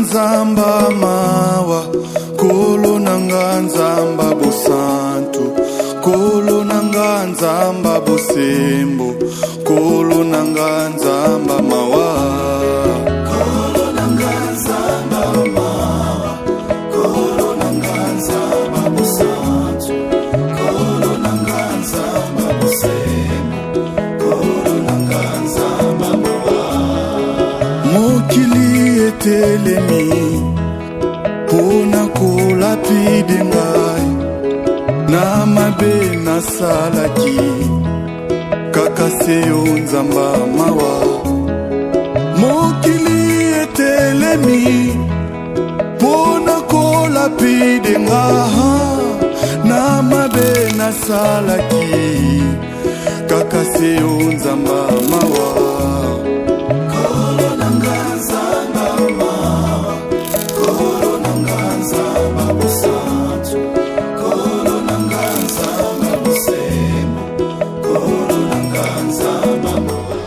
nzamba mawa, kolo nanga nzamba bosantu, kolo nanga nzamba bosembo, kolo nanga nzamba mawa. Kolo nanga nzamba mawa, kolo nanga nzamba bosantu, kolo nanga nzamba bosembo, kolo nanga nzamba mawa. Mokili etelemi pona kolapide ngai, na mabe nasalaki kaka seyo nzamba mawa. Mokili etelemi pona kolapide ngai, na mabe nasalaki kaka seyo nzamba mawa. Kolo nanga nzamba mawa, kolo nanga nzamba bosantu, kolo nanga nzamba bosembo, kolo nanga nzamba mawa.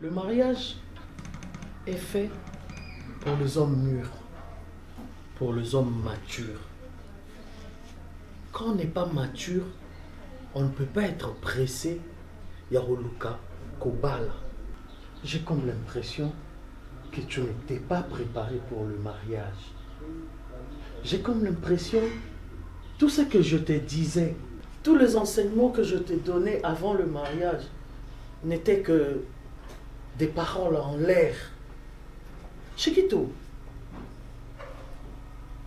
Le mariage est fait pour les hommes mûrs, pour les hommes matures. Quand on n'est pas mature, on ne peut pas être pressé. Yaroluka, Kobala. J'ai comme l'impression que tu n'étais pas préparé pour le mariage. J'ai comme l'impression, tout ce que je te disais, tous les enseignements que je t'ai donnés avant le mariage n'étaient que des paroles en l'air. Chiquito,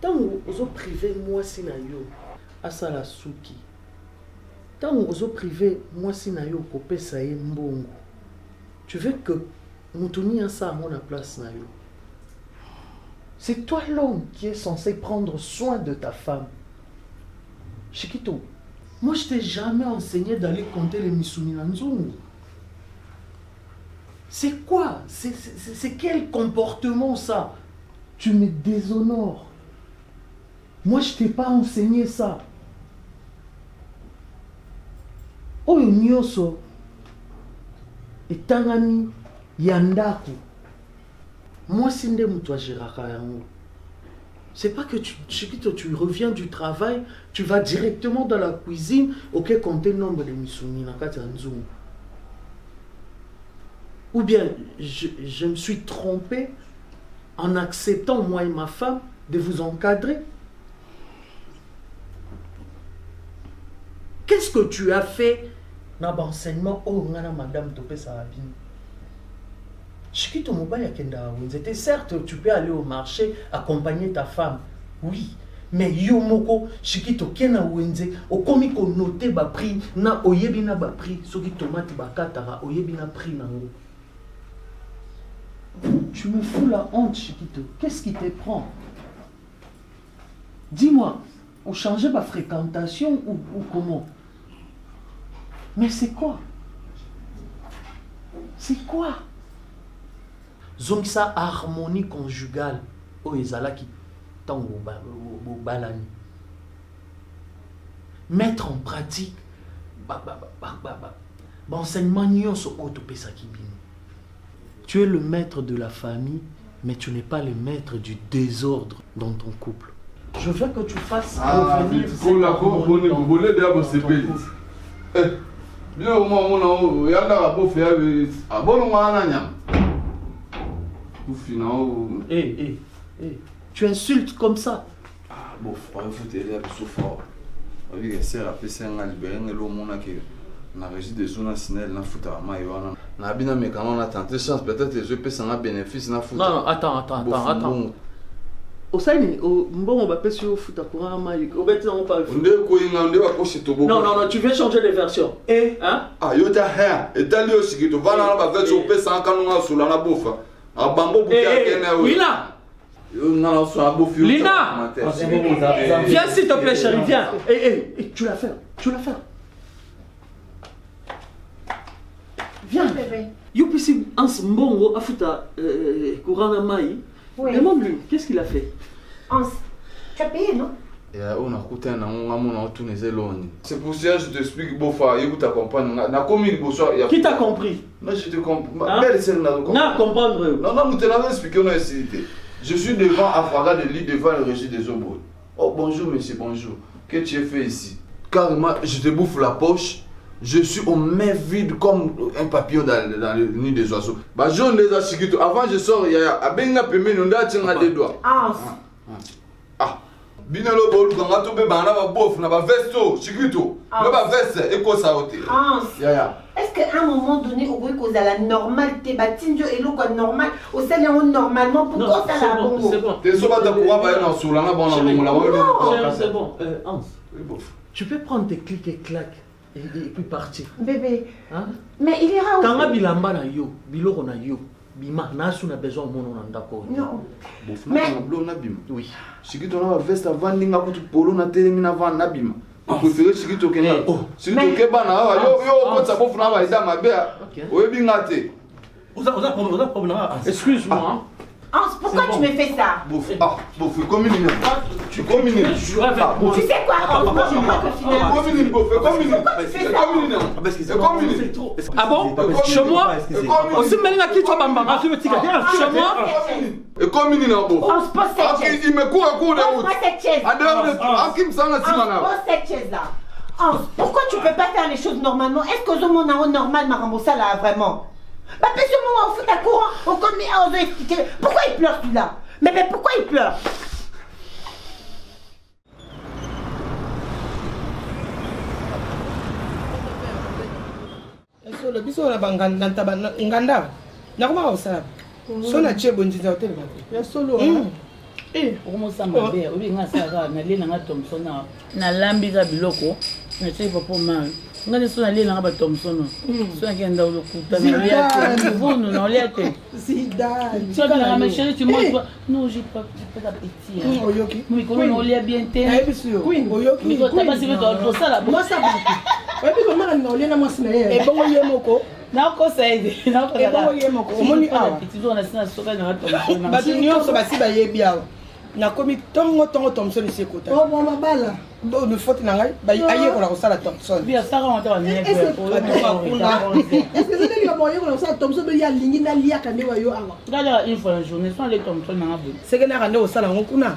tant que vous privé moi sinayo asala suki, tant que vous privé moi sinayo kopé saye mbongo, tu veux que Moutouni a ça à mon place nayo? C'est toi l'homme qui est censé prendre soin de ta femme. Chiquito, moi je t'ai jamais enseigné d'aller compter les misuni nanzungu. C'est quoi? C'est quel comportement ça? Tu me déshonores. Moi, je t'ai pas enseigné ça. Oyo nyoso etangami yandaku. Moi, sinde mutwa jiraka yango. C'est pas que tu reviens du travail, tu vas directement dans la cuisine, ok, compter le nombre de misuni na kati nzungu. Ou bien, je me suis trompé en acceptant, moi et ma femme, de vous encadrer. Qu'est-ce que tu as fait dans l'enseignement? Oh, madame, tu peux ça. Chiquito Mobile Kenda Winzete, certes, tu peux aller au marché, accompagner ta femme. Oui. Mais Yomoko, Chiquito Kena Wenze, au komiko noté ba prix, na oyebina ba prix, soki tomate bakatara, oyebina prix nango. Tu me fous la honte, Chiquito. Qu'est-ce qui te prend? Dis-moi, on changeait ma fréquentation ou comment? Mais c'est quoi? C'est quoi? Zongsa harmonie conjugale. Oh, ezalaki tango balani. Mettre en pratique enseignement nyonso otopesaki bino. Tu es le maître de la famille, mais tu n'es pas le maître du désordre dans ton couple. Je veux que tu fasses revenir cette harmonie dans ton couple. Tu insultes comme ça. Bon, il faut t'aider à souffrir. Oui, c'est la personne qui libérée, na régie des zones sinel na futa maïwana na bina mais quand on a tenté chance peut-être je peux sans bénéfice na futa. Non, attends. Osaini mbongo ba pesi au futa courant maï au bête on pas. Non, tu viens changer de version. Hein? Ah yota ha etali osikito vana na ba version pesa kanunga sula na bofa. Abambo buka kena oui. Lina, viens s'il te plaît chérie, viens. Tu la fermes. Viens. Youpisi Ans Mbongo Afuta Kourana Maï. Demande-lui, qu'est-ce qu'il a fait? Ans, tu as payé, non? on a écouté c'est pour ça que je t'explique, Bofa, écoute, ta compagne. Qui t'a compris? Non, je te comprends. Belle sœur, n'a comprendre. Non, non, tu n'as expliqué, on a essayé. Je suis devant Afraga de l'île, devant le régime des Obos. Oh, bonjour, monsieur, bonjour. Qu'est-ce que tu fais ici? Carrément, je te bouffe la poche. Je suis au main vide comme un papillon dans le nid des oiseaux. Bah, je ne les ai pas. Avant, je sors, il y a un peu de des doigts. Ah. Binelo bolu kanga to be bana ba bof na ba vesto chikito na ba veste e ko sa hotel. Est-ce qu'à un moment donné au cause à la normalité batinjo et lo quoi normal au salaire normalement pourquoi ça la bongo? C'est bon. T'es soba ta pourra ba na sous la na bon la c'est bon. Hans. Tu peux prendre tes clics et claques et puis partir. Bébé. Hein? Mais il ira où? Quand bilamba na yo, biloko na yo. Bima, nasu na besoin mon on d'accord. Non. Mais na bima. Oui. Chikito na veste avant ninga ko polo na termina avant na bima. Vous préférez Chikito kenga. Chikito ke bana yo ko sa bofu na ba ida mabe. Oyebi ngate. Excuse-moi. Hans, pourquoi tu me fais ça? Bof, comme une minute. Tu comme une minute. Tu sais quoi, Hans? Moi je crois que finalement. Comme une minute, bof, comme une minute. C'est comme une minute. Ah bon? Chez moi? Aussi maintenant qui toi bamba, tu me tiques. Chez moi? Et comme une minute, bof. Hans, pose cette chaise. Il me court à court de route. Pose cette chaise. Hans, pose cette chaise là. Hans, pourquoi tu peux pas faire les choses normalement? Est-ce que je mon normal m'a remboursé là vraiment? Bah, parce que moi, on fout à courant, on commet, on doit expliquer. Pourquoi il pleure celui-là? Mais pourquoi il pleure? Le biso na banganda tabana nganda. Na kuma osala. So na chebo nzinza hotel ba. Ya solo. Okomosamba be obi nga sala na lena nga Thompson na lambi za biloko na tse popo mal. Ngani so na lena nga ba Thompson. So na kenda lokuta na lia vunu na lia te. Sida. Tu as ma chérie tu manges pas. Non, j'ai pas d'appétit. Oyoki. Mais comment on lia bien te. Queen oyoki. Mais toi pas si tu dois sala. Moi ça va. Oyebi ko mara na olia na mwasina ye. E bongo ye moko. Na ko saide. Na ko e bongo ye moko. Omoni awa. Tu dois na sina soka na Thompson. Ba tinyo so ba si ba ye bia. Na komi tongo Thompson isi kota. Oh bon mabala. Bo ne faute na ngai ba aye ko la ko sala Thompson. Bia saka on ta na Est-ce que c'est le moyen ko sala Thompson be ya lingi na lia ka ne wa yo awa. Gala une fois la journée sans les Thompson na ngabo. C'est que na ka ne o sala ngokuna.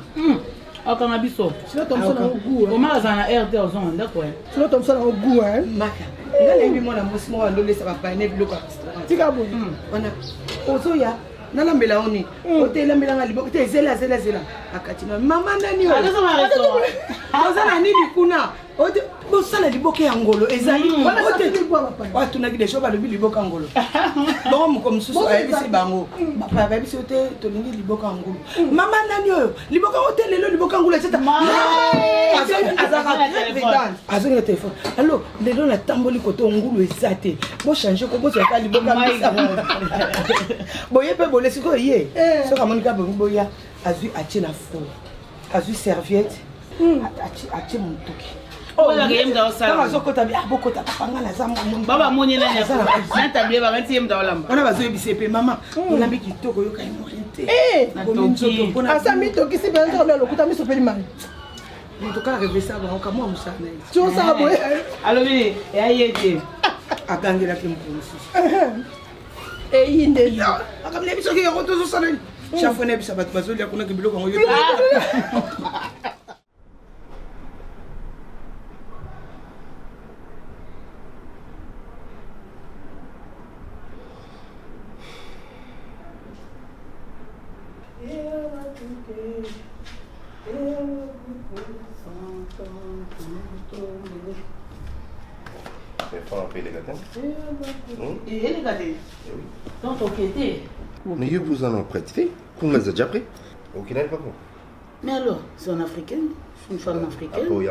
Akanga biso. Sino Thompson na goût. O ma za na RT ozon ndako. Sino Thompson na goût hein. Maka. Ngala ebi mona mosimo wa ndole sa ba pa ne biloko restaurant. Tika bo. Wana. Ozo ya. Nala mbela oni. Hotel mbela ngali bo te zela akatina mama nani o. Azo ma restaurant. Azo na nini kuna. Ote bo sala liboke ya ngolo ezali. Wana hotel bo papa. Watu na kidesho ba lobi liboka ngolo. Bon mo comme susu ayebisi bango. Papa ayebisi hotel to lingi liboka ngolo. Mama nani o. Liboka hotel lelo liboka ngolo etc. Azo na téléphone. Allo lelo na tamboli koto ngolo ezate. Bo changer ko bo ka liboka ngolo. Boye pe bolé siko yé. So ka monika boya azui atie na fo. Azui serviette. Atie mon toki. Oh la game da osala. Kama sokota bi abokota panga na zamu. Baba moni na ya sala. Na tablie ba ngati yemda olamba. Wana bazo yebise pe mama. Olambi kitoko yo kai morite. Na toki. Asa mi toki si benza lo lokuta mi sopeli mali. Nto kala revesa ba okamwa musana. Tu osa boye. Allo bi ya yete. Akangela ke mpolisi. Yinde ya. Akamle biso ke ko tozo sala. Chafone bisa bat bazoli akuna ke biloko ngoyo. Mais vous en ont prêté? Vous m'avez déjà pris? Ok, n'est pas bon. Mais alors, c'est en africaine? Une femme africaine? Non,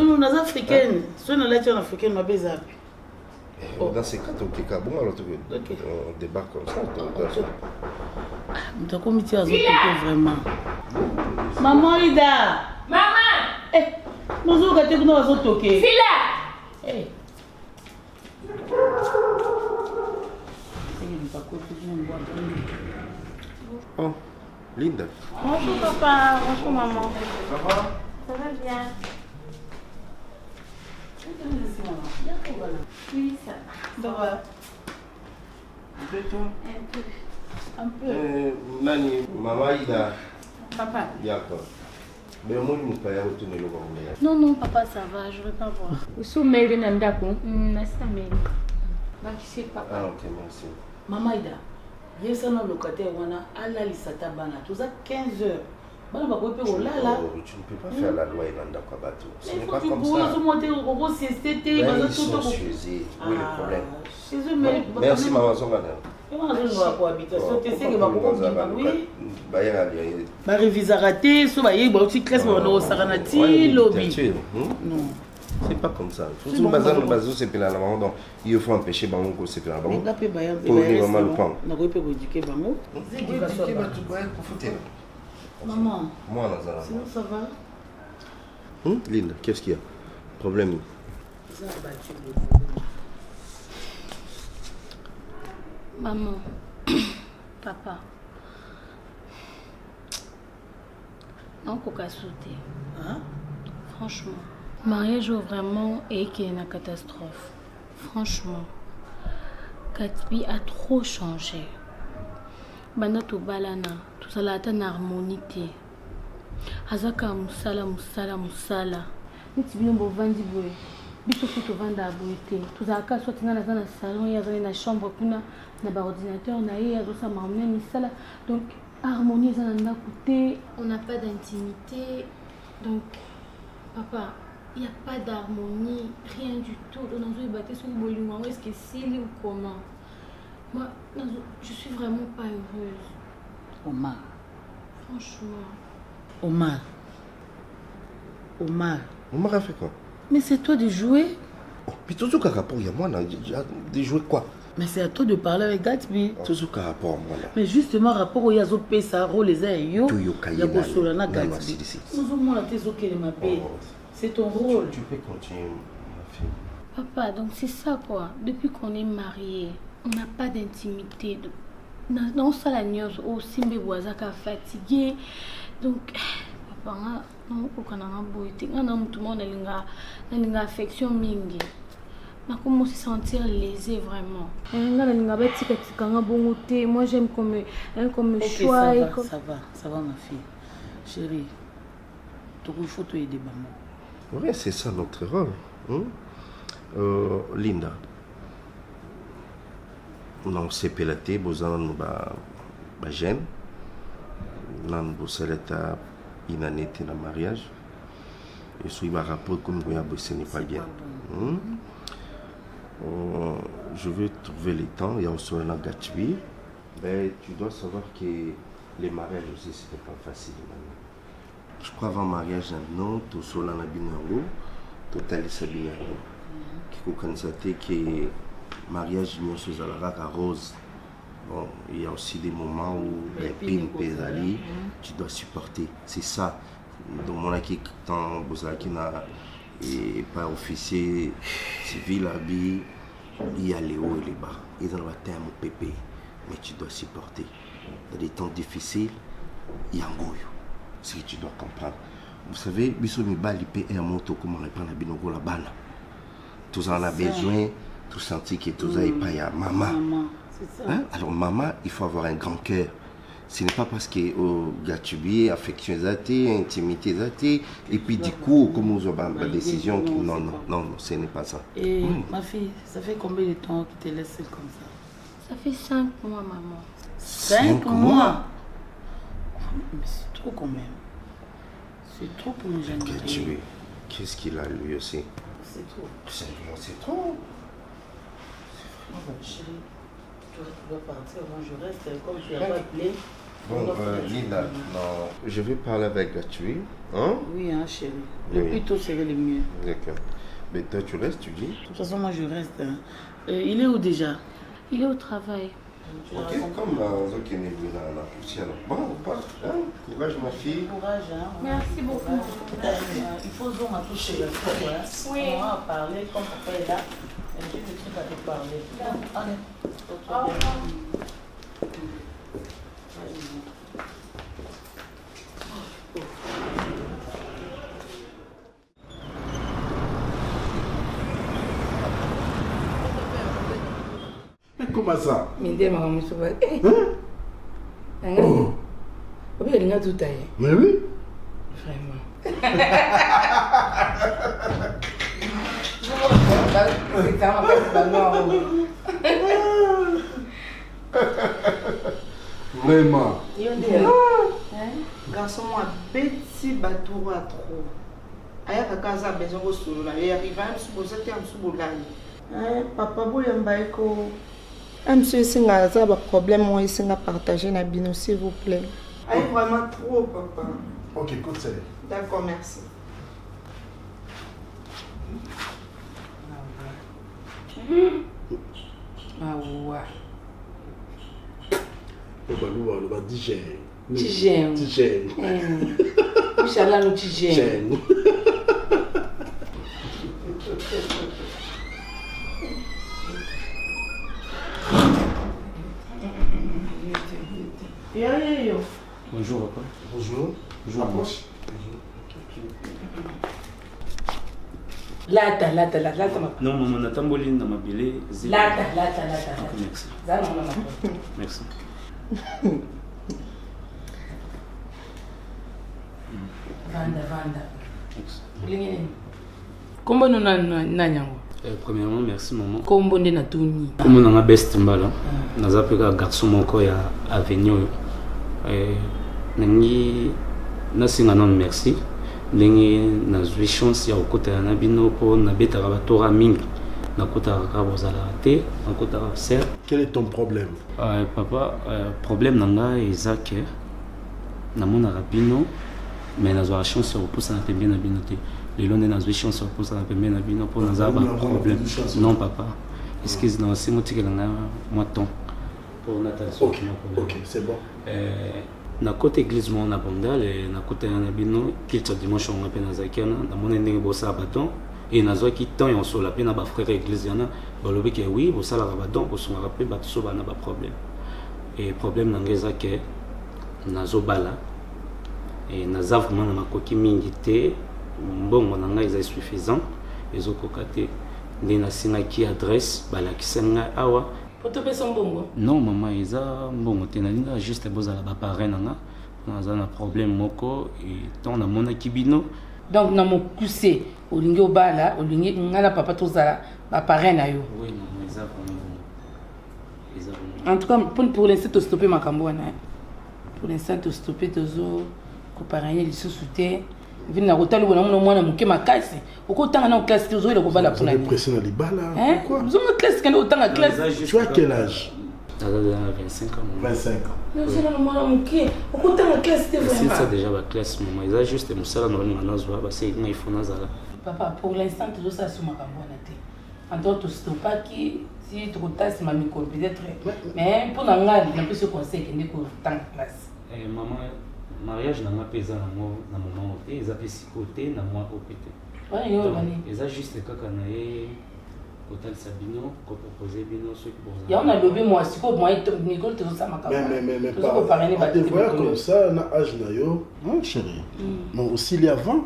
non, non, africaine. Si on a l'air en africaine, ma baiser. Dans ces cas, on débarque comme ça. Tu as commis à vraiment. Maman Ida! Maman! Eh, nous avons gâté que nous avons toqué. Fila! Eh. Oh, Linda. Bonjour papa, bonjour maman. Ça va? Ça va bien? Oui, ça va. Un peu toi? un peu. Nani, maman Ida. Papa. D'accord. Mais moi, je ne peux pas retourner le voir. Non, non, papa, ça va, je ne vais pas voir. Où sont mes Nandako? Merci, Amélie. Merci, papa. Ah, ok, merci. Maman Ida, il y a un locataire qui a sata bana. Tout ça 15 heures. Bana ba kope ko lala. Tu ne peux pas faire la loi et l'andako bateau. Ce Mais n'est faut pas que tu comme pourras ça. se monter au gros CSTT. Ils sont chez eux. Où est le problème? Chez eux, mais... Merci, maman Zongana. Comment je vais cohabitation? Tu sais que ma cohabitation, oui. Bah, réviser raté, so ba yé ba aussi classe ba no saranati lobby. Non. C'est pas comme ça. Il faut que bazar no bazar c'est pela la maman donc il faut empêcher bango ko c'est pela bango. Nga pe ba ya pour les maman le pain. Na ko pe ko éduquer bango. Éduquer ba tu boire pour foutre. Maman. Moi Nazara. Sinon ça va? Linda, qu'est-ce qu'il y a? Problème. Maman, papa. Non, coca sauté. Hein? Franchement. Mariage vraiment et qui est une catastrophe. Franchement. Gatsby a trop changé. Bana to balana, tout ça là en harmonie. Azaka musala. Niti bino bo vandi boy. Biso futo vanda boité. Tout ça ka soit na dans salon, il y a na chambre kuna na ba ordinateur na y a ça marmé misala. Donc harmonie ça na côté, on n'a pas d'intimité. Donc papa, il n'y a pas d'harmonie, rien du tout. On a battu sur le boulot. Est-ce que c'est ou comment? Moi, je suis vraiment pas heureuse. Omar. Franchement. Omar a fait quoi? Mais c'est toi de jouer. Oh, puis tout ce qui a rapport, il y a moi, de jouer quoi? Mais c'est à toi de parler avec Gatsby. Tout ce qui a rapport, moi là. Mais justement, rapport au Yazo Pesa, les ailes, yo. Y'a Gatsby. C'est ton rôle. Tu peux continuer, ma fille. Papa, donc c'est ça quoi. Depuis qu'on est mariés, on n'a pas d'intimité. Non, ça la nuance. Oh, Simbe Boazaka fatigué. Donc, papa, non, on a un beau été. On a tout le monde une affection mingi. Je commence à se sentir lésée vraiment. Moi j'aime comme okay, choix. Ça va ma fille. Chérie, il faut te aider maman. Oui, c'est ça notre rôle. Linda, non, c'est pélaté, besoin de nous j'aime. Nan bosaleta inanité dans mariage. Et sur ma rapport comme ce n'est pas bien. Je vais trouver le temps. Il y a aussi un Gatsby. Mais tu dois savoir que les mariages aussi c'était pas facile. Je crois avant mariage non, tout seul en abinango, total sabinango. Qui constater que mariage nous sommes à la rose. Bon, il y a aussi des moments où les pines pédalent, tu dois supporter. C'est ça. Dans mon acquis, quand vous avez et pas officier civil habillé, il y a les hauts et les bas. Ils ont le terme pépé, mais tu dois supporter. Dans des temps difficiles, il y a un goût. C'est que tu dois comprendre. Vous savez, Bissomi Balipé et un moto, comment répondre à Binogo la banne. Tous en a besoin, tout senti que tous a pas à maman. Hein? Alors maman, il faut avoir un grand cœur. Ce n'est pas parce que Gatsby, affection intimité, et puis du coup, comme nous avons la décision, non, ce n'est pas ça. Et ma fille, ça fait combien de temps que tu te laisses comme ça? Ça fait 5 mois, maman. 5 mois? Mais c'est trop quand même. C'est trop pour une jeune Gatsby, qu'est-ce qu'il a lui aussi? C'est trop. 5 mois, c'est trop. Chérie, tu dois partir, moi je reste comme tu n'as pas appelé. Bon, Linda, non, je vais parler avec Gatsby. Hein? Oui, hein, chérie. Le plus tôt serait le mieux. D'accord. Mais toi, tu restes, tu dis? De toute façon, moi je reste. Hein. Il est où déjà? Il est au travail. Ok, comme Zoki n'est plus dans la poussière. Bon, on part. Hein? Courage, ma fille. Courage, hein. Merci beaucoup. Il faut donc à toucher le feu. Hein. Oui. On va parler comme papa est là. J'ai des trucs à te parler. Allez. Au revoir. Comment ça? Mais dis moi monsieur. Oh. Il a tout taillé. Mais oui. Vraiment. Vraiment. Garçon, moi, petit bateau à trop. Aya kakaza besoin de solo là. Il arrive à me supposer que je suis boulay. Papa, boyambaiko. Monsieur, c'est un problème, moi, c'est un partager na bino, s'il vous plaît. Aïe, vraiment trop, papa. Ok, écoute ça. D'accord, merci. Ah ouais. On va digérer. Tigène. Tigène. Inch'Allah, nous tigène. Bonjour, papa. Bonjour. Bonjour, Approche. Lata. Non, maman, natamboli na mabile. Lata. Merci. Merci. Vanda. Kombo no na nyango. Premièrement, merci maman. Kombo nde na tuni. Comme on a best mbala, naza pe ka garçon moko ya avenue. Nangi nasinga non merci. Ndenge nazwi chance ya kokota na bino po na betaka batora mingi. Nakota ka bozala te, nakota ser. Quel est ton problème? Papa, problème nanga eza ke namona bino mais nazwa la chance ya kopusa na pembeni na bino te. Lelo nde nazwi chance ya kopusa na pembeni na bino po naza ba problème. Non papa. Excuse na singo tikela nga moi temps pour natation. Ok, c'est bon. Na côté église mon na bondale na côté na bino kilta dimanche on appelle na zakana na mon ndenge bossa baton et nazwa ki temps et on so la pe na ba frère église yana balobi ke oui bossa la baton ko so rappel ba so ba na ba problème et problème na ngeza ke nazo bala et naza vraiment na makoki mingi te mbongo na ngai est suffisant ezokoka te ndi na singa ki adresse bala kisenga awa. Non maman, ils ont bon tenalinga juste bozala ba parrain nanga. On a un problème moko et tant na mona kibino. Donc na mo poussé au lingi obala, au lingi ngala papa tozala ba parrain na yo. Oui maman, ils ont. En tout cas pour l'instant to stopper makambo na. Pour l'instant to stopper tozo ko parrainer les sous-soutés. Vini na kotali bona mwana muke makasi. Okotanga na classe tozo ile ko bala pour na. Pressé na libala. Pourquoi? Vous avez classe quand otanga classe. Tu as quel âge? 25 ans. 25 ans. Non, c'est le mwana muke. Okotanga classe te C'est vraiment. ça déjà la classe maman. Ils ont juste musala na ngana nazwa ba c'est ngai fona zala. Papa, pour l'instant tozo ça sous makambo na te. En dehors to stopper qui si tu retasses ma micro peut-être. Mais pour na ngali na plus conseil que ndeko tanga classe. Maman mariage na nga pesa na mo na moment te eza pe sikote na moi opete. Ouais, yo bani. Eza juste kaka na ye hotel Sabino ko proposer bino ceux qui bon. Ya on a lobé moi siko moi Nicole te ça makambo. Mais pas. Des voix comme ça na âge na yo, mon chéri. Mais aussi il y a 20.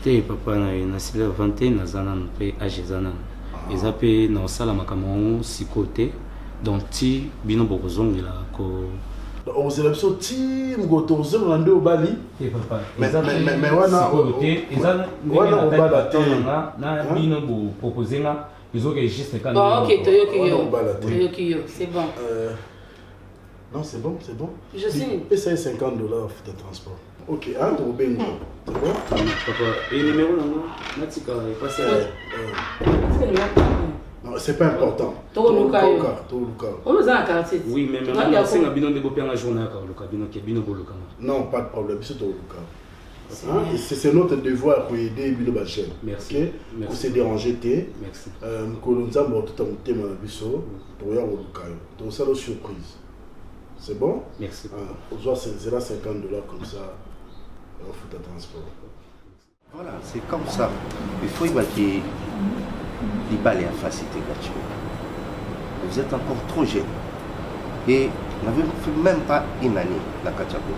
Te papa na sila 21 na zana pe âge zana. Eza pe na sala makambo sikote donc ti bino bokozongela ko aux élections ti ngotozo na ndo bali papa mais wana na bino bo proposer nga izo que juste quand bon OK toyoki yo c'est bon non c'est bon je sais et c'est $50 de transport OK hein to bengo c'est bon papa et numéro na tika pas ça non, c'est pas important. Oui, mais maintenant, c'est un binon de Bopé en journée, non, pas de problème, c'est tout le c'est notre devoir pour aider Bino Bachel. Merci. Pour se déranger, merci. Nous avons tout un thème à Bisso, pour y avoir le cas. Donc, surprise. C'est bon? Merci. C'est là $50 comme ça, on fout un transport. Voilà, c'est comme ça. Il faut évacuer. Il balai à faciliter Gatchou. Vous êtes encore trop jeune. Et vous n'avez fait même pas une année la Kachako.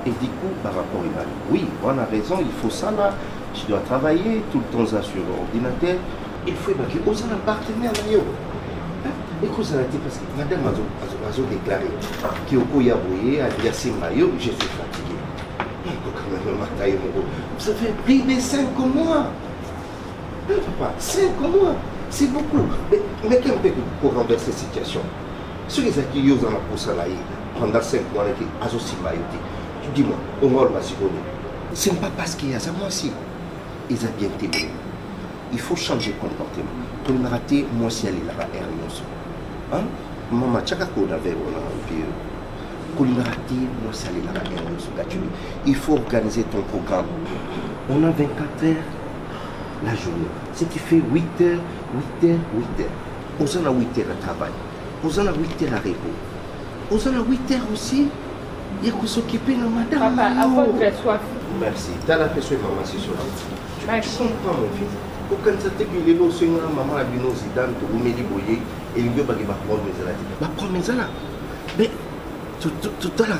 Et du coup, par rapport à l'année, oui, on a raison, il faut ça là. Tu dois travailler tout le temps sur l'ordinateur. Il faut évacuer. Vous avez un partenaire là. Écoute, ça a été parce que madame a déclaré qu'au Yaboye, à Diassimayo, je suis fatigué. Ça fait plus de 5 mois. Papa, 5 mois, c'est beaucoup. Mais qu'est-ce qu'on peut pour renverser cette situation? Ceux qui ont dans la pousse pendant 5 mois, dis-moi, au moins, ce n'est pas parce qu'il y a ça, moi aussi. Ils ont bien été. Il faut changer de comportement. Pour me rater, moi aussi, aller là-bas, hein? Maman, tu as il faut organiser ton programme. On a 24 heures la journée. Si tu fais 8 heures, 8 heures, 8 heures. Aux en a 8 heures à travail. Aux en a 8 heures à repos. Aux en a 8 heures aussi. Il y a qu'on s'occuper de madame. Papa, à votre soif. Merci. Tu as la personne maman, c'est sur la. Tu comprends mon fils. Aucun de ces gens qui sont là, maman a vu nos zidane, tu me dis, boyer, et il veut pas qu'il va prendre mes alades. Va prendre mes alades. Mais tout à l'heure,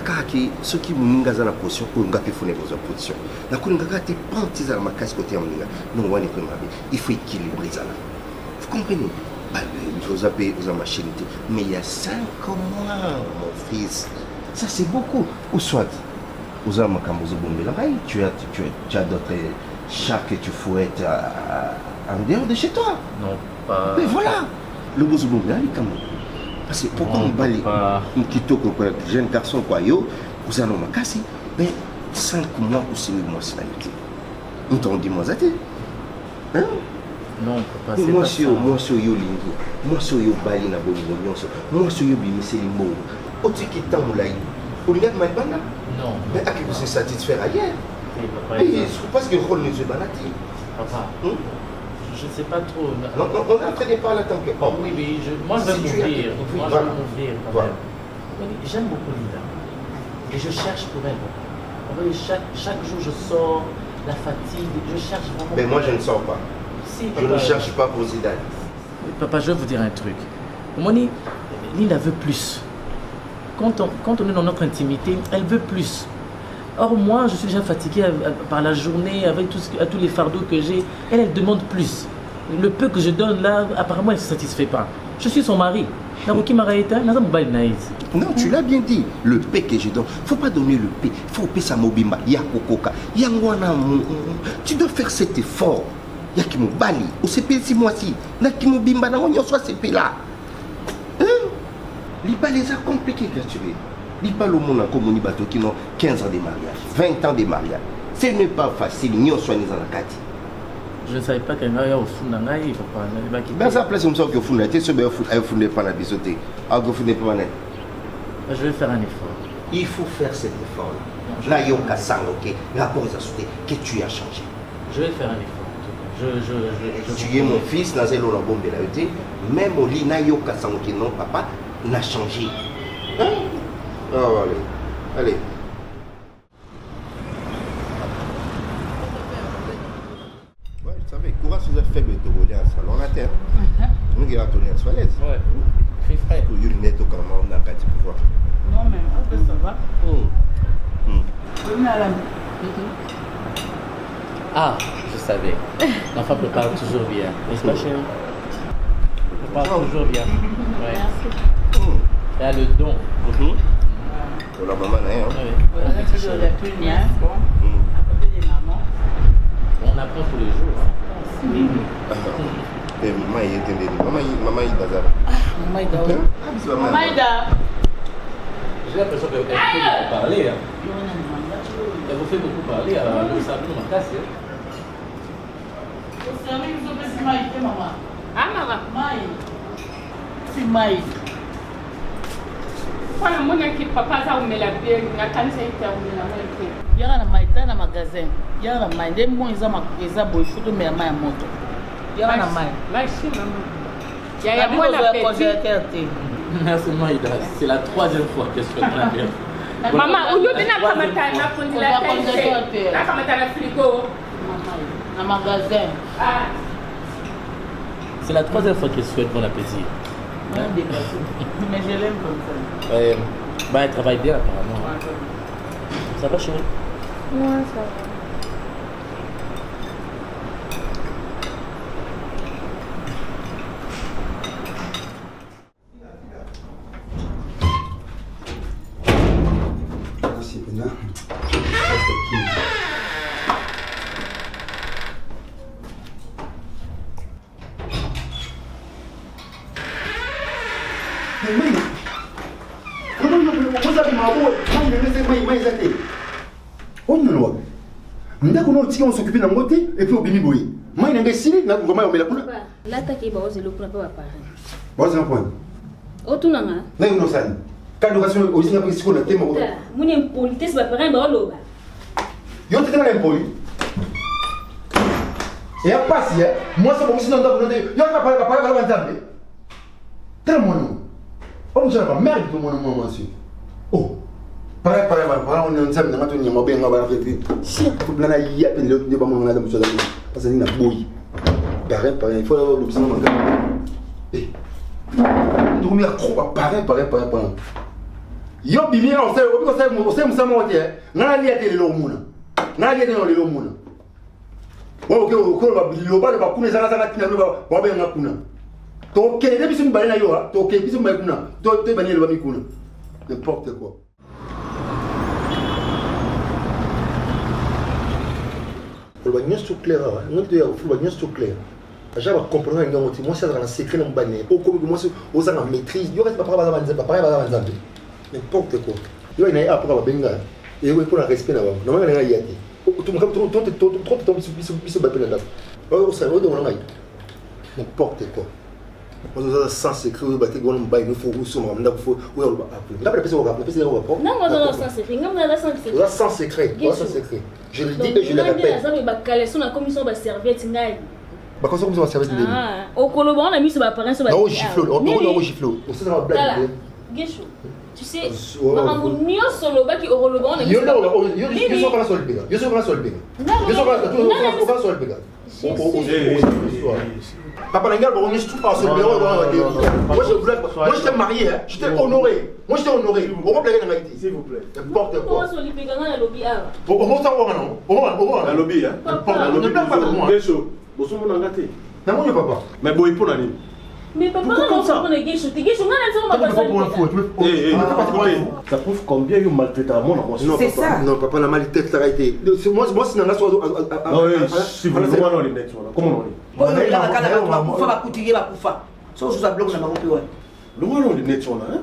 ceux qui m'ont mis dans la position, pour nous faire vos positions. La Kungaga, tu prends tes armes à casse côté en ligne. Non, on est comme il faut équilibrer ça là. Vous comprenez? Vous avez la machine. Mais il y a 5 mois, mon fils. Ça, c'est beaucoup. Ou soit, vous avez tu as d'autres chats que tu fouettes en dehors de chez toi. Non, pas. Mais voilà. Le beau là, il est comme. Parce que pourquoi on balait un petit jeune garçon, quoi, vous allez me casser. Mais 5 mois ou 6 mois, c'est la nuit. On t'en dit, moi, ça hein? Non, papa, c'est moi, pas ça. Moi, je suis lingo. Moi, je suis bali na boni. Moi, je suis bimissé les mots. Au-dessus qui t'en moulay. Au lieu de ma bana. Non. Mais à qui vous se satisfaire ailleurs? Papa, je pense que le rôle ne se banati. Papa, je ne sais pas trop. Non, on est en train de parler tant que. Oui, oui, moi je vais m'ouvrir. Moi je vais m'ouvrir quand même. J'aime beaucoup Linda. Et je cherche pour elle. En fait, chaque jour je sors, la fatigue, je cherche vraiment. Mais moi je ne sors pas. Si, je ne cherche pas pour Zidane. Papa, je vais vous dire un truc. Moni, Linda veut plus. Quand on est dans notre intimité, elle veut plus. Or, moi, je suis déjà fatiguée par la journée, avec tous les fardeaux que j'ai. Elle demande plus. Le peu que je donne là, apparemment, elle ne se satisfait pas. Je suis son mari. Non, tu l'as bien dit. Le paix que je donne, il ne faut pas donner le paix. Il faut payer sa mobimba. Tu dois faire cet effort. Il y a qui me bali. Au CP 6 mois-ci. Il y a qui me bimba. Il y a soit CP là. Les a compliqués quand tu veux. Il pas le monde comme on bateau qui ont 15 ans de mariage, 20 ans de mariage. Ce n'est pas facile, ni on soigne dans la carte. Je ne savais pas qu'il y a au fond d'un aïe, papa. Dans sa place, comme ça, qu'il faut être, c'est bien fondé par la bisoté. Alors, il faut pas. Je vais faire un effort. Il faut faire cet effort. Là, il y a un cas ok. Rapport aux associés, que tu as changé. Je vais faire un effort. Tu es mon fils, dans un lot bombe de la UT. Même au lit, il y a un cas ok, non, papa, n'a changé. Hein? Oh, allez. Ouais, vous savez, courage vous a fait de rouler en salon la terre. Nous qui va tourner en toilette. Ouais, très frais. Pour uriner tout comme on a gâté pour voir. Non, mais ça va. Ah, je savais. L'enfant prépare toujours bien. N'est-ce pas, chérie? Prépare toujours bien. Ouais. Merci. Elle a le don. Pour la maman, hein? On a toujours la punia, bon, à côté des mamans. On apprend tous les jours. Et maman, il était maman, il bazar. Maman, il dort. Maman, il dort. J'ai l'impression qu'elle fait beaucoup parler. Elle vous fait beaucoup parler. Alors, nous, ça nous casse. Vous savez, vous avez si maïs, maman. Ah, maman. Maïs. Si maïs. Voilà, mon équipe, papa, ça vous met la bière, il y a 45 ans, vous met la bière. Il y a un maïs dans le magasin. Il y a un maïs. Des mots, ils ont beau, il faut que mes mains montent. Il y a un maïs. Merci, maman. Il y a un bon appétit. Merci, Maïda. C'est la 3e fois que je fais la bière. Maman, où nous venons à Kamatana pour dire la télé. La Kamatana frigo. Un magasin. C'est la 3e fois que je souhaite bon appétit. Mais je l'aime comme ça. Elle travaille bien apparemment. Ça va, chérie? Ouais, ça va. Non. ndako na otika osokupe na ngote et puis obimi boye mai na ngai sili na ngoma ya omela kuna lataki baozela kuna mpe bapare bazela point otunanga na yo nosali kando kasi ozinga pe siko na tema muni impolitesse bapare baoloba yo te na impoli ya pasi ya moi ça bonsi na ndako na yo ka pare ba nzambe très mono on je pas merde pour mon monsieur oh Pareil, on est en train de faire des choses. On va faire des choses. Il faut que les gens aient des choses. Parce qu'il y a des bouilles. Pareil, il faut avoir l'option. Dormir trop, pareil. Yo, bien, on sait, on sait, on a lié les lomuna. On a lié les lomuna. Ok, le bas de la cour, les gens ont bien la cour. Donc, quel est le plus balai yo? Donc, quel est le plus balai kuna? Donc, tu es balai le bas kuna. N'importe quoi. Le bagnon est clair, non de le bagnon est clair. J'ai pas comprendre un gars moi c'est dans le secret dans bagnon. Au comme moi aux en maîtrise, yo reste pas pas n'importe quoi. Yo il y a après ba benga. Et oui pour le respect là. Non mais il y a été. Tout trop battre là. Oh ça va dans la main. N'importe quoi. On a sans secret on battre gon bail il faut sur moi là faut ou on va appeler. Là personne va appeler, personne va pas. Non moi dans sans secret, ngam na sans secret. Là sans secret, sans secret. Je le dis et je le répète. Ça ba caleçon na commission ba serviette ngai. Ba commission ba serviette ngai. Ah, au koloba on a mis sur ba parents sur ba. Non, giflo, on giflo. On se va blague. Gesho. Tu sais, marango nyonso loba ki oroloba on a mis. Yo so kana sol pega. Yo so kana sol pega. Yo so kana sol pega. Papa Nangal, on est tout par ce bureau. Moi je t'ai marié, je t'ai honoré. Moi je t'ai honoré. On va blaguer dans la Haïti. S'il vous plaît. N'importe quoi. On va savoir non. On va. La lobby, hein. On ne parle pas de moi. Bien chaud. Bon, son mon engagé. Non, mon papa. Mais bon, il faut l'année. Mais papa, on va prendre les guichets. Tes guichets, on a pas ça prouve combien il maltraite à mon enfant. C'est ça. Non, papa, la maltraite a été. Moi, c'est dans la soirée. Non, si vous voulez, comment on est net, comment on est. On est là, on va coutiller, on va poufa. Ça, je vous bloque, ça va romper, ouais. Le moment où on est net, on a, hein.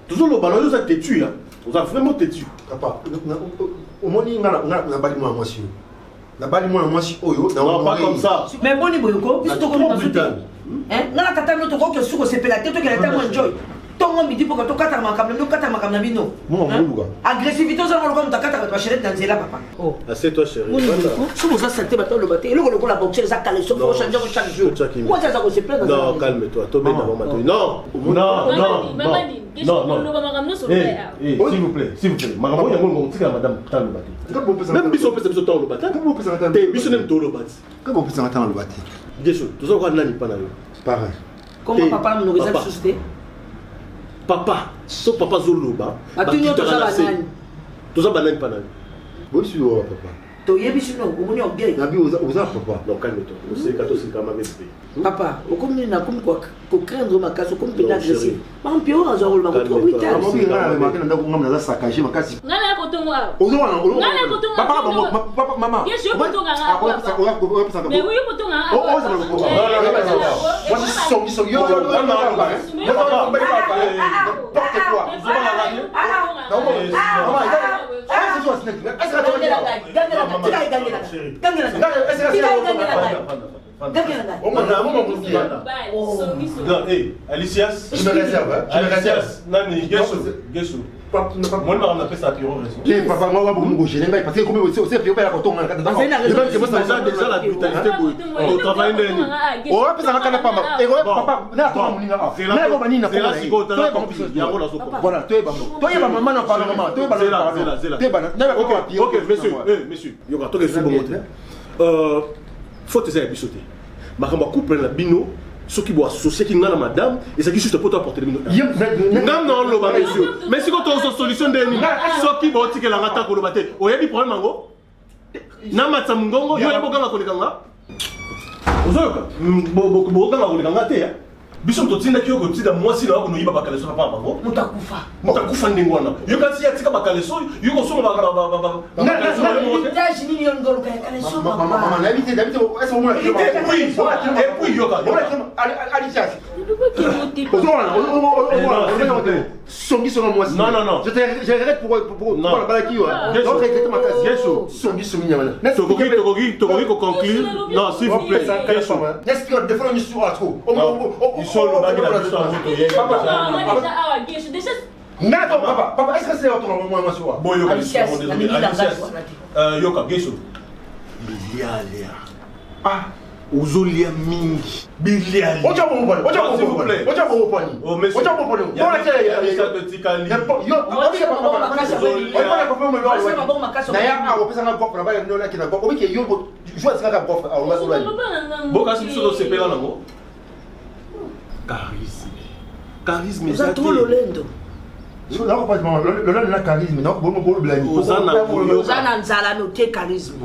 Toujours le ballon, vous êtes têtu, hein. Vous êtes vraiment têtu. Papa, au moins, on a bali moi, monsieur. La balle moi monsieur Oyo. Non, pas comme ça. Mais bon, il boyoko. Qu'est-ce que tu comprends? Hein? Non, la tata nous te croit que sur que c'est la tête que la tête enjoy. Ton homme dit pour que tu kata makam, nous kata makam na bino. Agressivité ça va comme ta kata va chérie dans là papa. Oh. Assieds-toi chérie. Si vous sentez maintenant le bâté, le la boxe ça calé sur chaque jour chaque jour. Moi ça se plaît dans. Non, calme-toi. Toi même avant matin. Non. S'il vous plaît, s'il vous plaît. Maman, il y a mon petit madame dans le bâté. Même biso peut se dans le bâté. T'es biso même dans le bâté. Comment on peut s'entendre dans le bâté? Bien sûr, tout ça quoi nani pas nani. Pareil. Comment papa nous réserve société? Papa, sauf papa Zoloba. Tu nous as banane. Tout ça banane pas nani. Oui, c'est vrai papa. Tu y es biso non, on est en bien. Nabi aux papa. Non, calme-toi. C'est quand c'est quand même bien. Papa, au comme nous n'a comme quoi que craindre ma casse comme pédale agressif. Maman Pio a genre le maman trop vite. Maman bien là matin dans ngam na saccagé ma casse. Ngana ko tongo a. Ozo wana. Papa maman. Bien sûr ko tonga nga. Mais oui ko tonga. Oh ça non. Moi je suis yo. Alicias, je me réserve. Nani, Gesso. Moi, on appelle ça pyro. Papa, moi, je suis parce que comme c'est pyro, la coton. Déjà la brutalité. On travaille on va pas ça pas. Et papa, là toi mon ninga. Là on va nina. Voilà, toi ba maman na pas maman. Toi ba là. OK, monsieur. Il y aura toi que bon monter. Faut te faire bisoter. Makamba couple na bino. Ceux qui boivent associés qui n'ont madame et c'est qui juste pour t'apporter le minutes. Non, le bas monsieur. Mais si quand on a une solution de l'ennemi, ceux qui boivent que la rata pour le bâtir, on a des problèmes mango. N'a Mungongo, il y a beaucoup de gens qui ont des gens. Vous avez beaucoup de gens qui ont des gens. biso totinda ki yoko tida mwasi na wako no yiba bakaleso papa bango mutakufa ndingwana yo kasi ya tika bakaleso yoko so ba Étage ni ngolo kaleso maman l'habité est-ce que moi et puis yoka allez chercher Songi selon moi. Non. Je regrette pour la balaki. Je regrette ma case. Songi Songi Nyamana. Togogi ko conclure. Non, s'il vous plaît. N'est-ce que défendre une histoire trop. Ils sont le bagage la histoire Papa, est-ce que c'est autre moment moi sur? Bon, Yoka, désolé. Yoka, Gesso. Bilia. Ah. Uzolia mingi bilia ocha s'il vous plaît oh monsieur ocha bon yo na ya a opesa na gof na ba no la kina gof obi ke yo jo asika ka gof a ba so la boka si so se pela nango charisme ça trop lolendo je ne sais pas le charisme non bon blami Ozana nzala no te charisme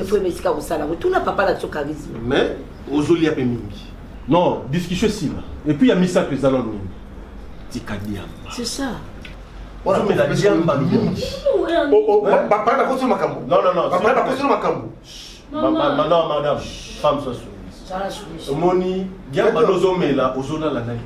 faut mesika osala tout n'a pas là sur charisme mais ozoli a mingi non discussion si là et puis il y a misa que zalon mingi tikadiam c'est ça voilà mais la diamba mingi papa na koso makambo non papa na koso makambo non madame femme ça soumise moni diamba lozomela ozola la nani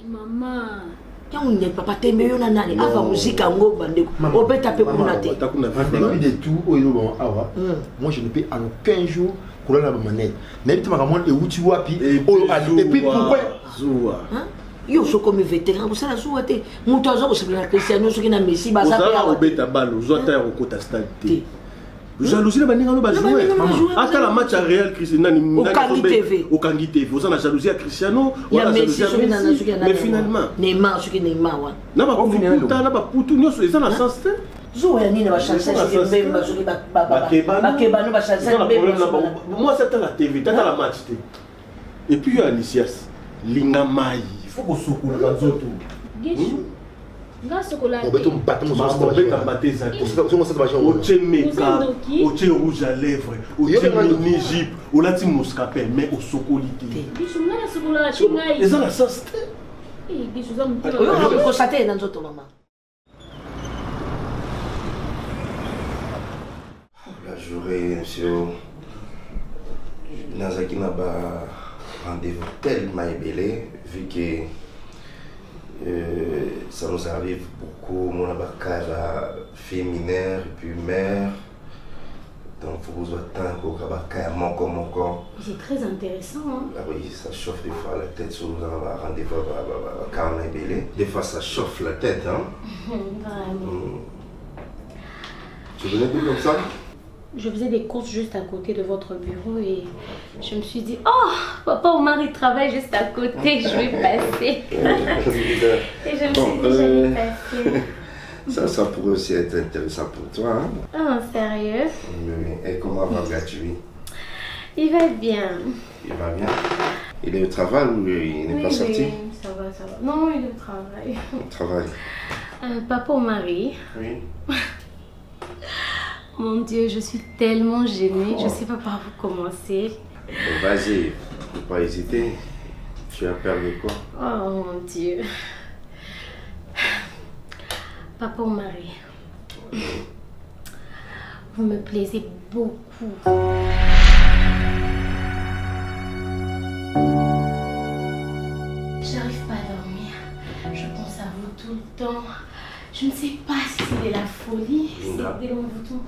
maman on n'est pas tembe yo na nani ava muzika ngo bandeko obeta pe kuna te de tout moi je ne peux en aucun jour couler la manette mais tu m'as et où tu vois puis et puis pourquoi zoua yo so comme vétéran vous ça zoua te muto azo ko sebela Cristiano so kina Messi ba ça pe obeta balo zota ya kota stade te jalousie na baninga no ba jouer ata la match à Real Cristiano au Kangi TV vous en a jalousie à Cristiano wala jalousie mais finalement Neymar ce qui Neymar wa na ba puta na ba putu nyoso eza na sens te zo ya nini ba chancer ce qui mbemba so ki ba no ba chancer mbemba moi c'est la TV tata la match te et puis Alicias linga mai faut ko sokula ka zoto on va tomber au rouge à lèvres, au mini jeep, au latin moscapé, mais au socolité. Et ça la sauce. On constater dans notre maman. La journée, monsieur, Nazaki n'a pas rendez-vous tellement ébélé, vu que ça nous arrive beaucoup, mon abakara féminin et puis mère. Donc il faut vous attendre pour que mon corps. C'est très intéressant. Hein? Ah oui, ça chauffe des fois la tête sur un rendez-vous à belé. Des fois ça chauffe la tête. Hein? Vraiment. Tu venais d'où comme ça? Je faisais des courses juste à côté de votre bureau et je me suis dit, oh, papa ou mari travaille juste à côté, je vais passer. Et je me suis dit, j'allais passer. Ça pourrait aussi être intéressant pour toi. Hein? Ah, sérieux? Oui. Et comment va Gatui? Il va bien. Il va bien? Il est au travail ou il n'est pas sorti? Oui, ça va. Non, il est au travail. Au travail. Papa ou mari? Oui. Mon Dieu, je suis tellement gênée, je ne sais pas par où commencer. Bon, vas-y, il ne faut pas hésiter. Tu as peur de quoi? Oh mon Dieu. Papa ou mari, vous me plaisez beaucoup. J'arrive pas à dormir. Je pense à vous tout le temps. Je ne sais pas si c'est de la folie, c'est de l'envoûtement.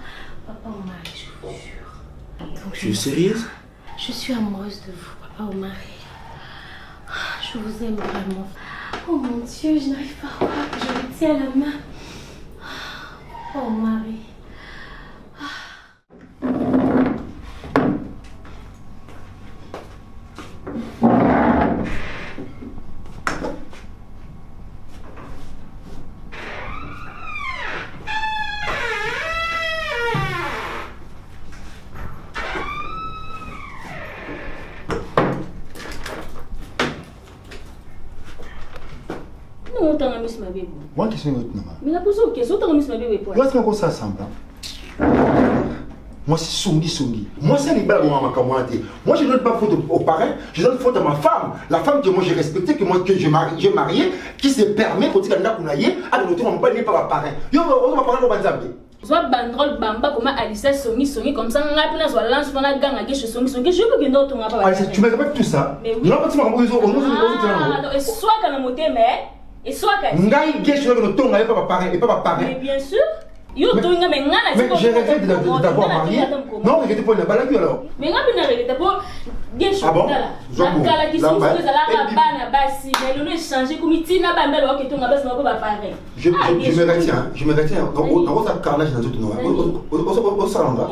Papa ou mari, je vous jure. Tu es sérieuse? Je suis amoureuse de vous, papa ou mari. Je vous aime vraiment. Oh mon Dieu, je n'arrive pas à croire que je vous tiens à la main. Oh mari. Moi qui suis une autre maman. Mais la question, tu as mis ma bébé pour. Où est-ce qu'on ça semblant? Moi, c'est songi. Moi, c'est les balles à ma camarade. Moi, je ne donne pas faute aux parents, je donne faute à ma femme. La femme que moi j'ai respectée, que j'ai mariée, qui se permet, quand tu as à noter mon père, par ma parent. Yo, on va parler au Banzambe. Soit bandrol bamba comme Alicia songi comme ça on a plein soit lance on a gang à songi je veux que d'autres on a pas. Tu me répètes tout ça. Non, pas tu m'as compris non et soit quand on monte mais et soit quand ngai gesh no to ngai pas parent et pas parent. Mais bien sûr. Yo to nga mais ngana mais j'ai rêvé d'avoir marié. Non, regrette pas la balade alors. Mais nga bina regrette pas gesh là. Kala qui sont les ala bana basi mais le changer comme tina ba mbele o que to nga basi no pas parent. Je me retiens. Dans votre carnage dans tout non. Au salon là.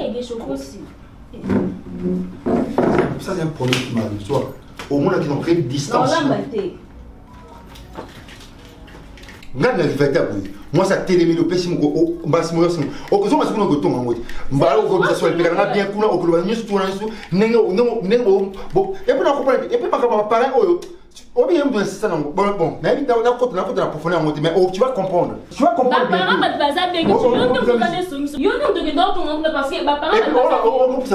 Ça c'est un problème qui m'arrive, tu vois. Au moins qui ont pris distance. Moi ça télémé le pessimo au basimo au que moi c'est mon goton en mode mbala au ça soit le père bien kuna au club ni tout nengo bon et puis on comprend et puis pas parler oh bien de ça non bon mais il dans la côte la profondeur en mode mais tu vas comprendre parents va baza bien que tu non te connais son yo non de d'autres on parce que parents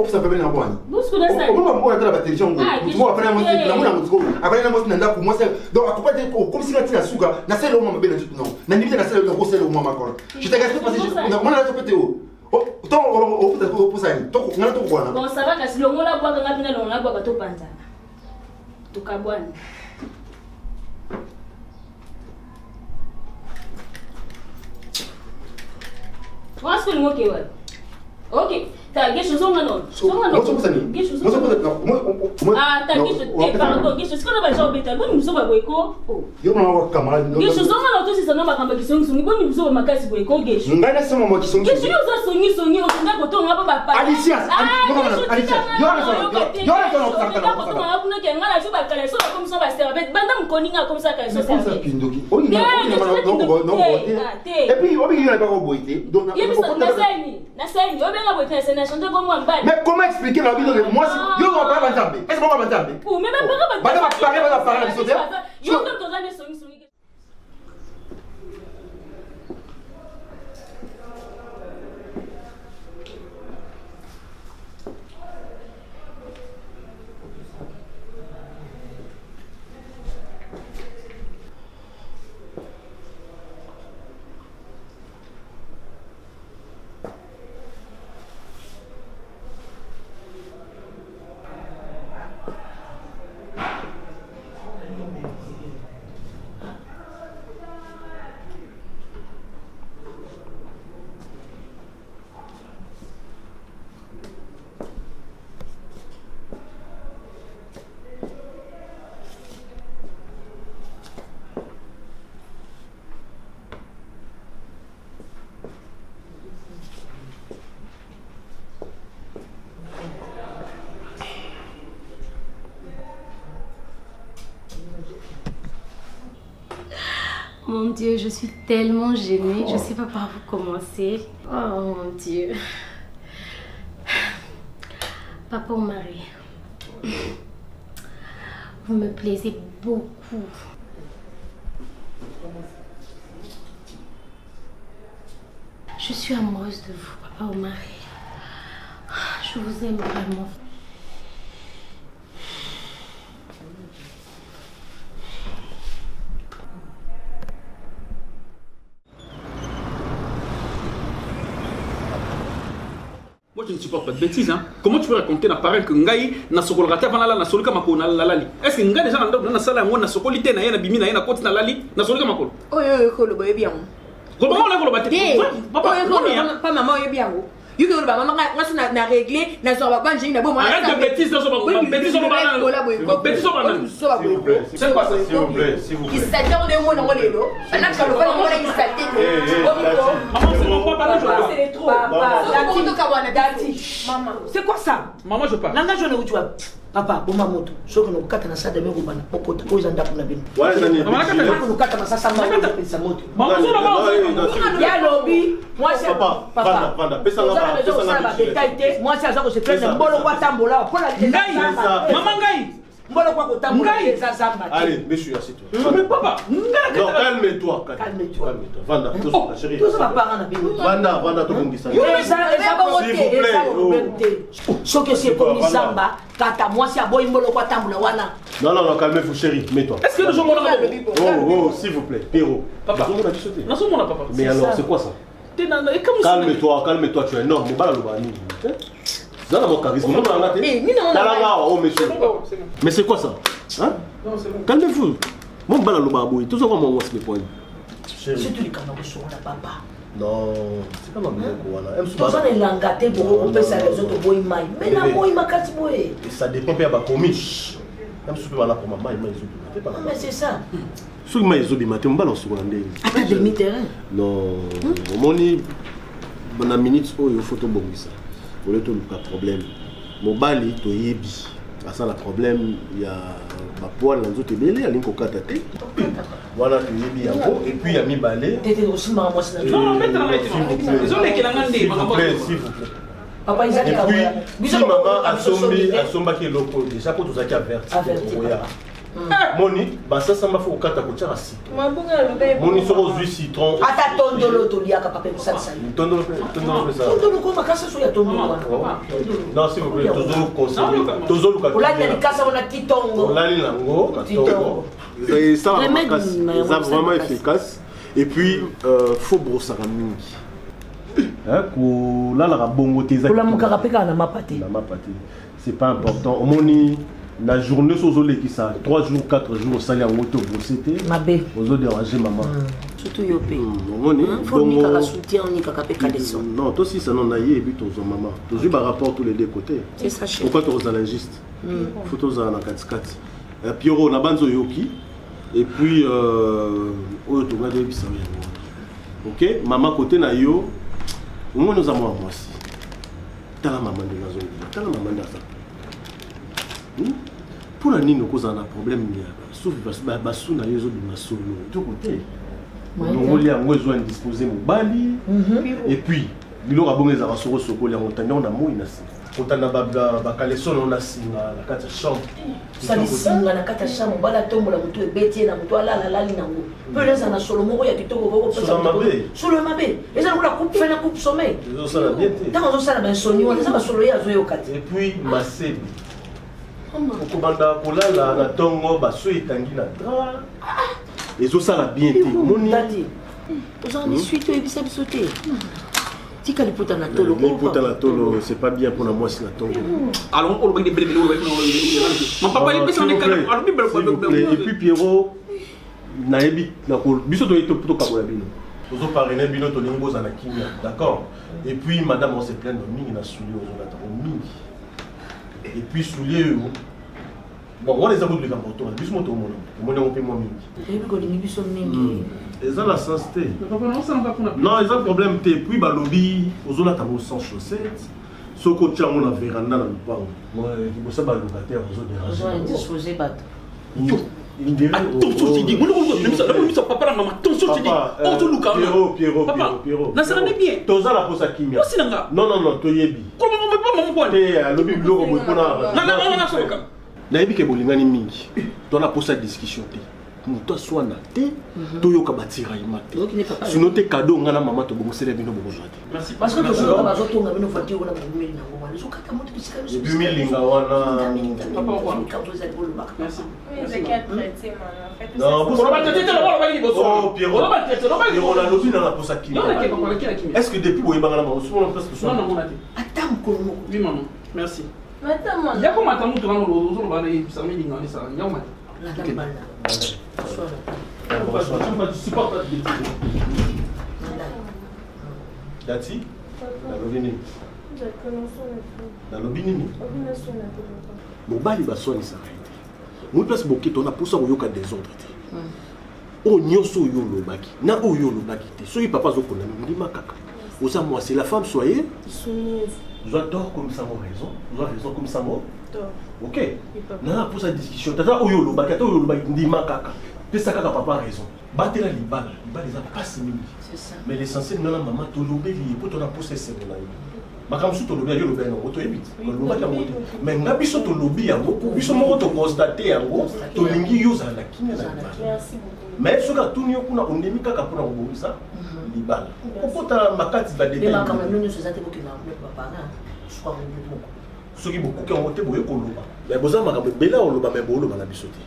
ça peut venir voir busco da ça on a la batterie on tu après moi la mona mutiko après moi nanda pour moi c'est donc à couper comme si la tina suga na c'est le moment bien non na limite na c'est le gros c'est le moment encore je t'ai gâté parce que moi la répéter oh tant on peut pour ça donc on a tout quoi bon ça va kasi le ngola bwa nga pina longa bwa to panza to kabwana what's going on okay ok ta gesho zonga non gesho ah ta gesho pardon gesho sikona ba job beta boni muso ba boyko yo na wa camarade gesho zonga non to si sana ba kamba kisongi boni muso ba makasi boyko gesho ngana sama mo kisongi gesho yo za songi okinga koto ngaba ba pa Alicia yo na kuna ke ngala so ba kala so ba comme ça ba ser banda mkoninga comme ça ka so ser pindoki oyi non et puis obi yo na ba ko boité donc na saini obenga boité c'est na chanter comme moi mais comment expliquer la vie de moi si yo on va pas Banzambe est-ce qu'on va Banzambe pour même pas parler de ça yo comme ton année songi Mon Dieu, je suis tellement gênée, je ne sais pas par où commencer. Oh mon Dieu. Papa ou Marie, vous me plaisez beaucoup. Je suis amoureuse de vous, Papa ou Marie. Je vous aime vraiment. Moi je ne supporte pas de bêtises. Hein. Comment tu peux raconter na parent que ngai na sokol rata vana la na solika makolo na lali? Est-ce que ngai déjà na sala ngo na sokoli te na ye na bimi na ye na koti na lali na solika makolo? Oyo ko lo boye bien. Ko ba la ko lo batte. Papa pas maman yo bien. You can ba maman nga na régler na so ba banji na bo moi. Arrête de bêtises na so ba bêtises so ba bêtises so ba s'il vous plaît. C'est quoi ça s'il vous plaît? S'il vous plaît. Il s'attend de moi dans lelo. Ana ka lo ba mo la installé. Maman c'est mon papa là. C'est trop. Maman, c'est quoi ça? Maman je parle. Nanga je ne où tu vas. Papa, bon maman, je ne peux pas te faire de mes romans. Pourquoi tu as un dap na bin? Ouais, Nani. Maman, tu as pas ça maman, ça moto. Maman, ya lobby, moi c'est papa. Vanda, pesa nga ba. Moi c'est ça que je fais un bolo wa tambola. Maman Ngai. Mbolo kwa kotambola eza zamba. Allez, monsieur, assieds-toi. Mais papa, non, calme-toi. Calme-toi. Vanda, chérie. Tous va parler na bino. Vanda, to bongisa. Eza soki c'est comme zamba, kata moi si aboyi mbolo kwa tambola wana. Non, calmez-vous, chérie, mets-toi. Est-ce que nous sommes Oh, s'il vous plaît, Pierrot. Papa, on a dû sauter. Non, sommes papa. Mais alors, c'est quoi ça? Calme-toi, tu es énorme. Mais c'est quoi ça? Hein? Calmez-vous. Mon bal à l'obaboui, tout ça, comment on se met point? C'est tout le canard sur la papa. Non, c'est pas ma mère. Tout ça, les langatés pour couper sa raison de boy maï. Mais la boy ma kati boy. Et ça dépend de la commis. Même si tu vas là pour ma maï, mais c'est ça. Ce que je dis, je balance sur l'andé. À ta demi-terrain? Non, mon lit, dans la minute, il faut que ça. Pour le problème. Mon bali, tu es bi. Ça, le problème, il y a ma poêle dans l'autre belé, il y a l'incocatate. Voilà, tu es bi en haut. Et puis, il y a mi balé. Tu étais aussi maman. Non, maintenant, s'il vous plaît. Papa, ils et puis, si maman a somba qui est loco, déjà pour tout ça qui a averti. Moni, ça m'a fait au kata kocha rasi. Moni soro jus citron. Ata tondolo to liaka papa pour ça. Tondolo ça. Tondolo ko makasa so ya tondolo. Non, s'il vous plaît, tondolo conseiller. Tondolo ka. Ola ni kasa wana titongo. Ola ni nango, tongo. Et ça va vraiment efficace. Et puis faut brosser à mingi. Hein, ko la la bongo teza. Ola mukaka peka na mapati. Na mapati. C'est pas important. Moni la journée sur qui ça 3 jours 4 jours au salaire en auto c'était mabé aux déranger maman surtout yopé faut ni kaka soutien ni kaka peka leçon non toi si ça non aillé et puis toi maman toujours par rapport tous les deux côtés c'est ça pourquoi toi aux allergistes faut toi en 4 Pierrot na banzo yoki et puis au to va de bisa OK maman côté na yo au moins nous avons moi aussi ta la maman de la zone ta la maman de ça. Pour la nino cause un problème sauf basu na yezo de masolo de côté on y a besoin disposer mon bali et puis bilo rabonga za rasoro soko ya montagne on a moi inasi kotana ba kaleso on a singa la kata chambre ça les singa na kata chambre bala tombo la mutu ebeti na mutu ala la lali nango peleza na solo moko ya kitoko boko pesa sur le mabé et ça la coupe fait la coupe sommeil ça la bien tant on ça la ben soni on ça ba solo ya zo yokati et puis masebi okobanda kolala na tongo baso etangi na dra ezosala bien te moni ozali suite oyebisa biso te tika liputa na tolo liputa na tolo c'est pas bien mpona mwasi na tongo alors on va mon papa il pesa ndeka et puis Pierrot nayebi na biso toyebi tokaboya bino tozoparene bino tolingi bozala kimia d'accord et puis madame on se plaint mingi na suli ozolata mingi. Et puis soulier bon on les a voulu camporter bis moto mon on peut moi mingi et puis ko lingi biso mingi eza la sensité non ils ont problème te puis ba lobby ozola ta bo sans chaussettes soko tiamo na véranda na lupango moi qui bossa ba locataire ozo déranger on disposer bat attention tu dis même ça papa la maman attention tu dis on te luka Pierrot na ça n'est bien toza la posa kimia non toyebi comment maman te lobby biloko mo pona non soka nayebi ke bolingani mingi to na posa discussion te moto soit na te toyoka batiraillement te sinon te cadeau ngana mama to bongosela bino bonjour merci parce que toujours bazo tonga bino fati ona bumeli na ngoma lezo kata moto bisika biso bumelinga wana papa kwa merci c'est quatre traité en fait non on va traiter le rôle de oh Pierrot on va traiter on a lobby dans la posa kimia est-ce que depuis boye bangala mama souvent presque non on a dit atam ko oui maman merci maman ya ko mata mutu ngalo lozo lo bana ibisa melinga ni sa nyama la dambala Dati? La lobby nini? Mobali baswani ça. Moi place boki on a pour ça oyoka désordre te. O nyonso yo lobaki. Na o yo lobaki te. So papa zo kona ndima kaka. Osa moi c'est la femme soyez. J'adore comme ça mon raison. Vous avez raison comme ça moi. Ok. Nana pour sa discussion. Tata oyo lobaki, tata oyo lobaki ndima kaka. Pesa kaka papa a raison. Batela libala, libala ça pas si mingi. C'est ça. Mais l'essentiel nana maman to lobeli pour ton apose c'est mon ami. makambo so tolobi ya yo lobi yango toyebi olobaki yango te mais nga biso tolobi yango po biso moko tokonstate yango tolingi yo ozala na kimia na libala mais soki atuni yo kuna ondemi kaka mpona kobongisa libala okota makati soki bokoki yango te boye koloba mais bozala makambo ebele oloba mais booloba na biso te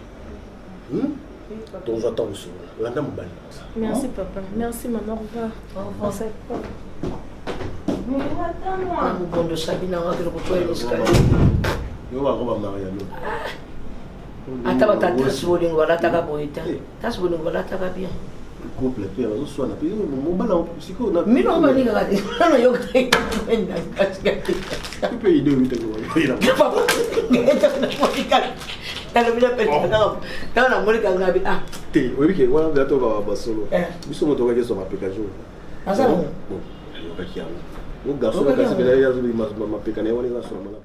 tozwa ntango osola landa mobali. Merci papa, merci maman, au revoir. Bon, Sabina, on va te retrouver l'escalier. Yo va roba Mariano. Attends, tas bolingo wala taka boita. Tas bolingo wala taka bien. Couple pe azo so na pe mon bala psycho na. Mi no mali ga di. Na yo ka. Tu peux aider lui te go. Papa. Talo bila pesa na mulika ngabi ah. Te, oyebi ke wana bientôt va basolo. Biso moto ka keso mapeka jo. Asa bon. Yo ka kiamu. Mo garçon ka se bela ya zo bi mapeka ne wana na so mala.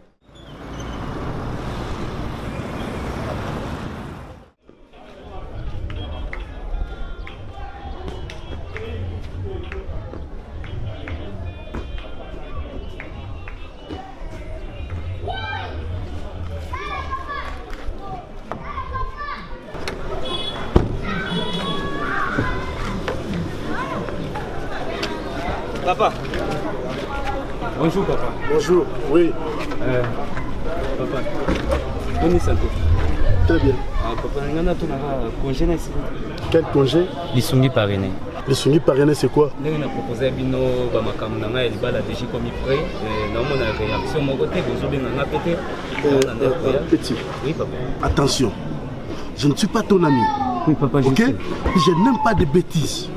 Papa. Bonjour papa. Bonjour, oui. Papa. Bonne santé. Très bien. Papa, on a tout congé ici. Quel congé? Lissungi parrainé. Lissungi parrainé, c'est quoi? Nous avons proposé à Bino Bamakamana et Libala déjà comme il prêt. Nous avons une réaction de mon côté, vous avez un pété. Petit. Oui papa. Attention, je ne suis pas ton ami. Oui papa, je sais. Je n'aime pas de bêtises.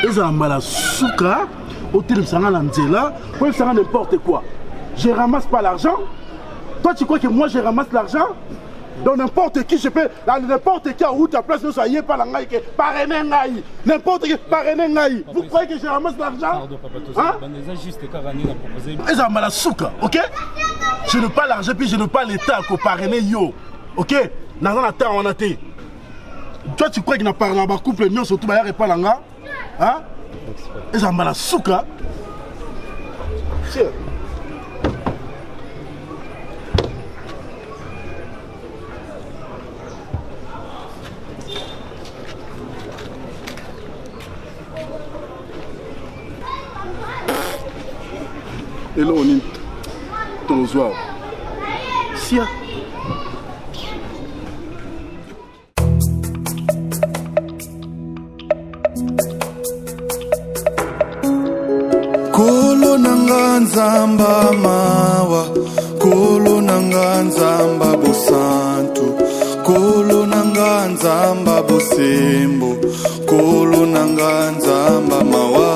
Les amala souka. Au téléphone, pour faire n'importe quoi. Je ramasse pas l'argent. Toi, tu crois que moi, je ramasse l'argent? Donc, n'importe qui, je peux. N'importe qui, où ta place, ne soyez pas là. N'importe qui, parrainer. Vous croyez que je ramasse l'argent? Ils ont mal à souka, ok? Je n'ai pas l'argent, puis je n'ai pas l'état pour parrainer yo. Ok? Dans la terre, on a été. Toi, tu crois qu'il n'a pas un couple, non, surtout, il n'y a pas là. Hein? Ils ont mal à souka. Tiens. Et là, on est ton soir. Tiens. Nzamba mawa kolo nanga nzamba bosantu kolo nanga nzamba bosembo kolo nanga nzamba mawa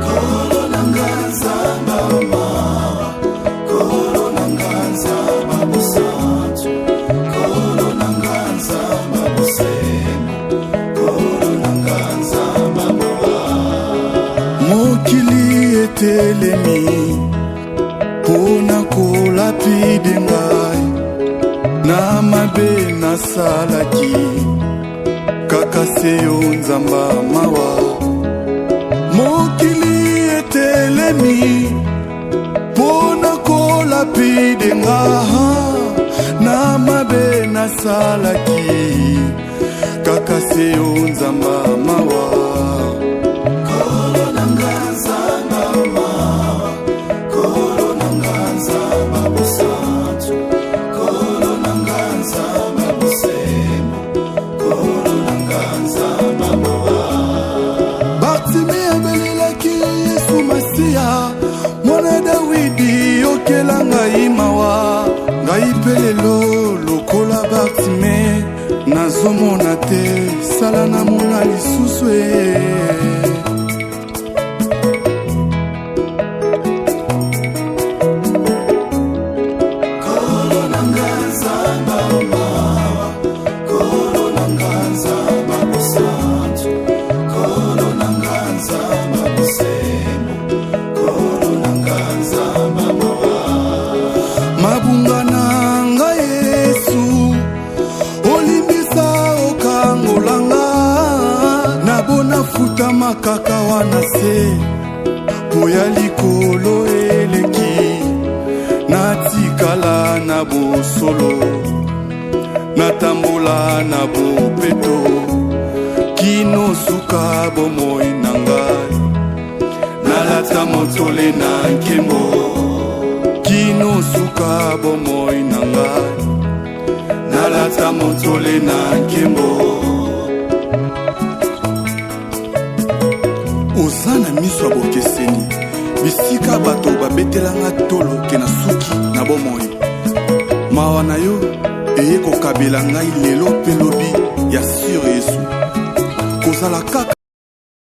kolo nanga nzamba mawa kolo nanga nzamba bosantu kolo nanga nzamba bosembo kolo nanga nzamba mawa mokili telemi pona kolapide ngai na mabe nasalaki kaka seyo nzamba mawa mokili etelemi pona kolapide ngai na mabe nasalaki kaka seyo nzamba mawa ngai pe lelo lokola Bartime nazomona te sala namona lisusu futa makaka wana se poya likolo bosolo natambola na bopeto kino suka bomoi na ngai nalata motole na nkembo kino suka bomoi na ngai nalata motole na nkembo oza na miso ya bokeseni bisika bato babetelanga tolo ke na suki na bomoi mawa na yo eye kokabela ngai lelo mpe lobi ya sure yesu kozala kaka